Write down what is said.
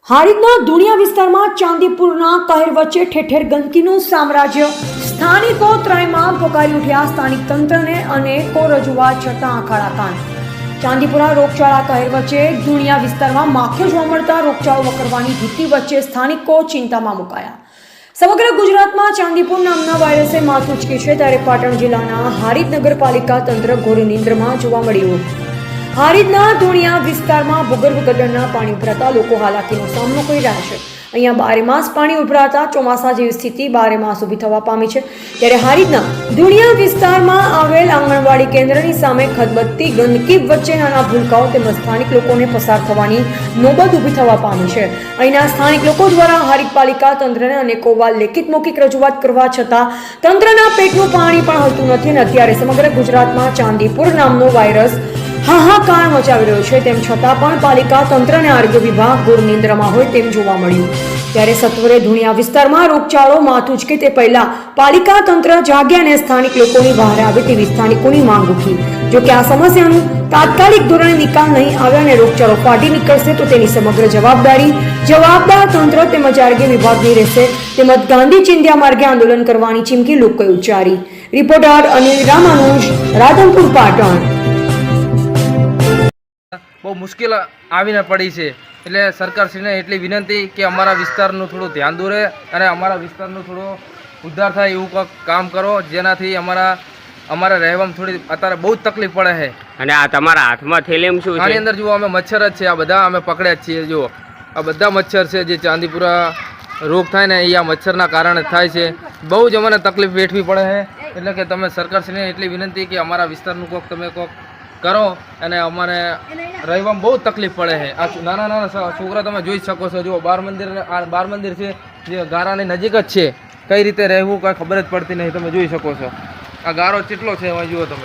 હારીજના ધુણિયા વિસ્તારમાં ચાંદીપુરના કહેર વચ્ચે ઠેર ગંદકીનું સામ્રાજ્ય. સ્થાનિકો ત્રણમાં પોકારી ઉઠ્યા. સ્થાનિક તંત્રને અનેકો રજૂઆત છતાં આખાડા કાન. ચાંદીપુરા રોગચાળા કહેર વચ્ચે ધુણિયા વિસ્તારમાં માખીઓ જોવા મળતા રોગચાળો વકરવાની ભીતિ વચ્ચે સ્થાનિકો ચિંતામાં મુકાયા. સમગ્ર ગુજરાતમાં ચાંદીપુર નામના વાયરસે માથું ઉંચક્યું છે, ત્યારે પાટણ જિલ્લાના હારીજ નગરપાલિકા તંત્ર ઘોર નિંદ્રામાં જોવા મળ્યું. હારીજના ધુણિયા વિસ્તારમાં ભૂગર્ભ ગટરના પાણી ઉભરાતા લોકો હાલાકીનો સામનો કરી રહ્યા છે. અહીંયા બારેમાસ પાણી ઉભરાતા ચોમાસા જેવી સ્થિતિ બારેમાસ ઊભી થવા પામી છે. ત્યારે હારીજના ધુણિયા વિસ્તારમાં આવેલ આંગણવાડી કેન્દ્રની સામે ખદબદતી ગંદકી વચ્ચે નાના ભૂલકાઓ તેમજ સ્થાનિક લોકોને પસાર થવાની નોબત ઊભી થવા પામી છે. અહીંના સ્થાનિક લોકો દ્વારા હારીજ પાલિકા તંત્રને અનેકો વાર લેખિત મૌખિક રજૂઆત કરવા છતાં તંત્રના પેટનું પાણી પણ હલતું નથી અને અત્યારે સમગ્ર ગુજરાતમાં ચાંદીપુર નામનો વાયરસ હાહાકાર મચાવી રહ્યો છે. તેમ છતાં પણ પાલિકા તંત્ર અને આરોગ્ય વિભાગ ઘોર નિંદ્રામાં હોય તેમ જોવા મળ્યું. ત્યારે સત્વરે ધુણિયા વિસ્તારમાં રોગચાળો માથું ઉંચકે તે પહેલા પાલિકા તંત્ર જાગ્યા અને સ્થાનિક લોકોની બહાર આવે તેવી સ્થાનિકોની માંગ ઉઠી. જો કે આ સમસ્યાનું તાત્કાલિક ધોરણે નિકાલ નહીં આવે અને રોગચાળો ફાટી નીકળશે તો તેની સમગ્ર જવાબદારી જવાબદાર તંત્ર તેમજ આરોગ્ય વિભાગની રહેશે. તેમજ ગાંધી ચિંધ્યા માર્ગે આંદોલન કરવાની ચીમકી લોકોએ ઉચ્ચારી. રિપોર્ટર અનિલ રામાનુજ, રાધનપુર, પાટણ. બહુ મુશ્કેલ આવીને પડી છે, એટલે સરકારશ્રીને એટલી વિનંતી કે અમારા વિસ્તારનું થોડું ધ્યાન દોરે અને અમારા વિસ્તારનું થોડો ઉદ્ધાર થાય એવું કંઈક કામ કરો, જેનાથી અમારે રહેવામાં થોડી અત્યારે બહુ જ તકલીફ પડે છે. અને આ તમારા હાથમાં થેલીમ શું છે? આની અંદર જુઓ, અમે મચ્છર જ છે, આ બધા અમે પકડ્યા જ છીએ. જુઓ, આ બધા મચ્છર છે, જે ચાંદીપુરા રોગ થાય ને એ આ મચ્છરના કારણે થાય છે. બહુ જ અમને તકલીફ વેઠવી પડે છે. એટલે કે તમે સરકારશ્રીને એટલી વિનંતી કે અમારા વિસ્તારનું તમે કોક કરો, અને અમારે રહેવામાં બહુ તકલીફ પડે છે. આ નાના છોકરા તમે જોઈ શકો છો. જુઓ, બાર મંદિર છે, જે ગારાની નજીક જ છે. કઈ રીતે રહેવું કાંઈ ખબર જ પડતી નહીં. તમે જોઈ શકો છો, આ ગારો કેટલો છે એમાં જુઓ તમે.